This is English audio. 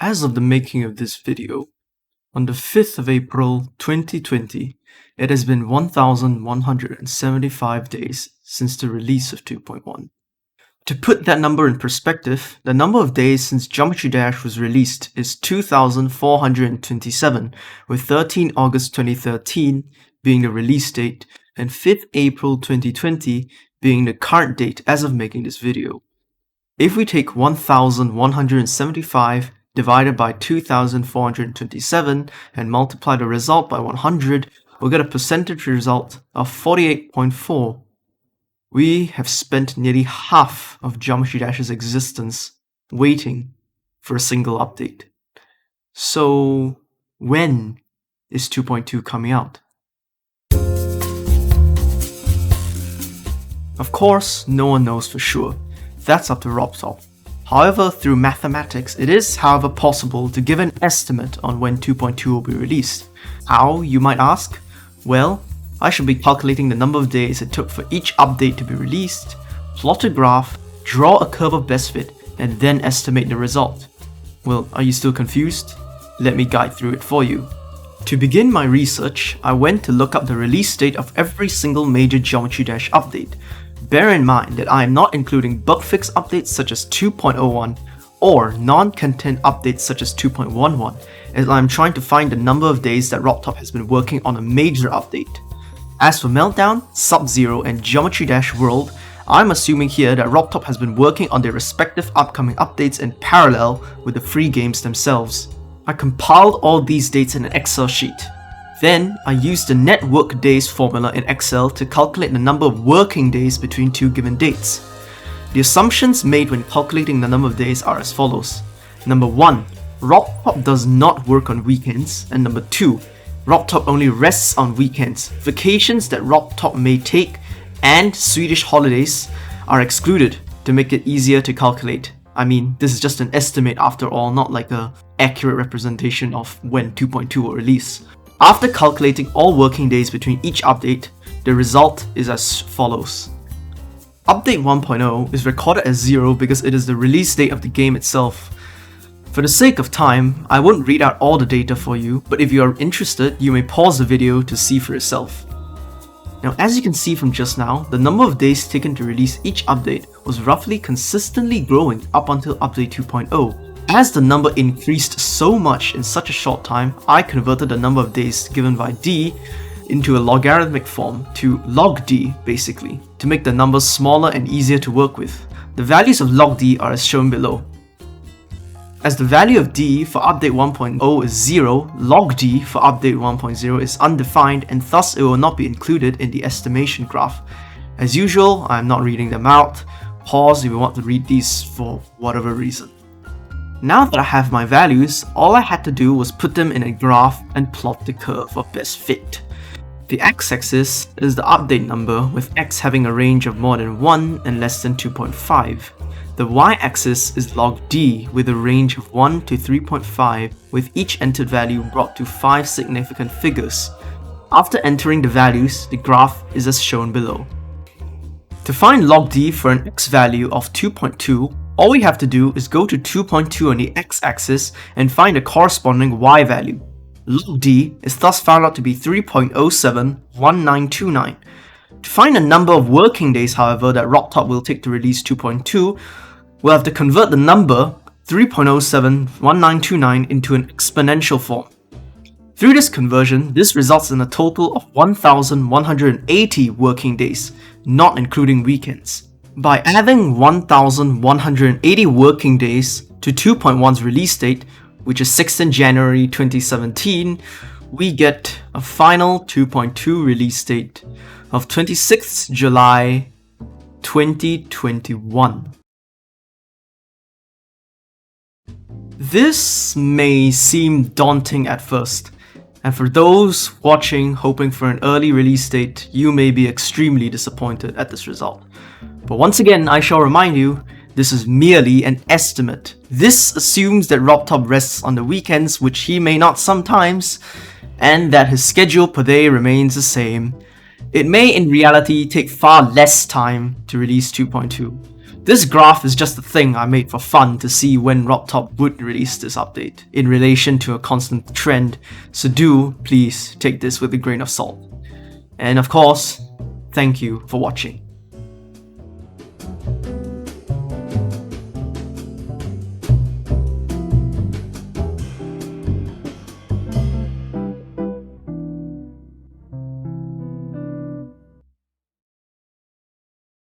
As of the making of this video, on the 5th of April 2020, it has been 1,175 days since the release of 2.1. To put that number in perspective, the number of days since Geometry Dash was released is 2,427, with 13 August 2013 being the release date and 5th April 2020 being the current date as of making this video. If we take 1,175 divided by 2,427 and multiply the result by 100, we'll get a percentage result of 48.4. We have spent nearly half of Geometry Dash's existence waiting for a single update. So, when is 2.2 coming out? Of course, no one knows for sure. That's up to RobTop. However, through mathematics, it is, however, possible to give an estimate on when 2.2 will be released. How, you might ask? Well, I should be calculating the number of days it took for each update to be released, plot a graph, draw a curve of best fit, and then estimate the result. Well, are you still confused? Let me guide through it for you. To begin my research, I went to look up the release date of every single major Geometry Dash update. Bear in mind that I am not including bug fix updates such as 2.01 or non-content updates such as 2.11, as I am trying to find the number of days that RobTop has been working on a major update. As for Meltdown, Sub-Zero, and Geometry Dash World, I'm assuming here that RobTop has been working on their respective upcoming updates in parallel with the free games themselves. I compiled all these dates in an Excel sheet. Then, I used the net work days formula in Excel to calculate the number of working days between two given dates. The assumptions made when calculating the number of days are as follows. Number 1. RobTop does not work on weekends, and number 2. RobTop only rests on weekends. Vacations that RobTop may take and Swedish holidays are excluded to make it easier to calculate. I mean, this is just an estimate after all, not like an accurate representation of when 2.2 will release. After calculating all working days between each update, the result is as follows. Update 1.0 is recorded as 0 because it is the release date of the game itself. For the sake of time, I won't read out all the data for you, but if you are interested, you may pause the video to see for yourself. Now, as you can see from just now, the number of days taken to release each update was roughly consistently growing up until update 2.0. As the number increased so much in such a short time, I converted the number of days given by d into a logarithmic form to log d basically, to make the numbers smaller and easier to work with. The values of log d are as shown below. As the value of d for update 1.0 is 0, log d for update 1.0 is undefined and thus it will not be included in the estimation graph. As usual, I am not reading them out. Pause if you want to read these for whatever reason. Now that I have my values, all I had to do was put them in a graph and plot the curve of best fit. The x-axis is the update number, with x having a range of more than 1 and less than 2.5. The y-axis is log d, with a range of 1 to 3.5, with each entered value brought to 5 significant figures. After entering the values, the graph is as shown below. To find log d for an x value of 2.2, all we have to do is go to 2.2 on the x-axis and find a corresponding y value. Log d is thus found out to be 3.071929. To find the number of working days, however, that RobTop will take to release 2.2, we'll have to convert the number 3.071929 into an exponential form. Through this conversion, this results in a total of 1,180 working days, not including weekends. By adding 1,180 working days to 2.1's release date, which is 16 January 2017, we get a final 2.2 release date of 26th July 2021. This may seem daunting at first, and for those watching hoping for an early release date, you may be extremely disappointed at this result. But once again, I shall remind you, this is merely an estimate. This assumes that RobTop rests on the weekends, which he may not sometimes, and that his schedule per day remains the same. It may in reality take far less time to release 2.2. This graph is just a thing I made for fun to see when RobTop would release this update, in relation to a constant trend, so do please take this with a grain of salt. And of course, thank you for watching.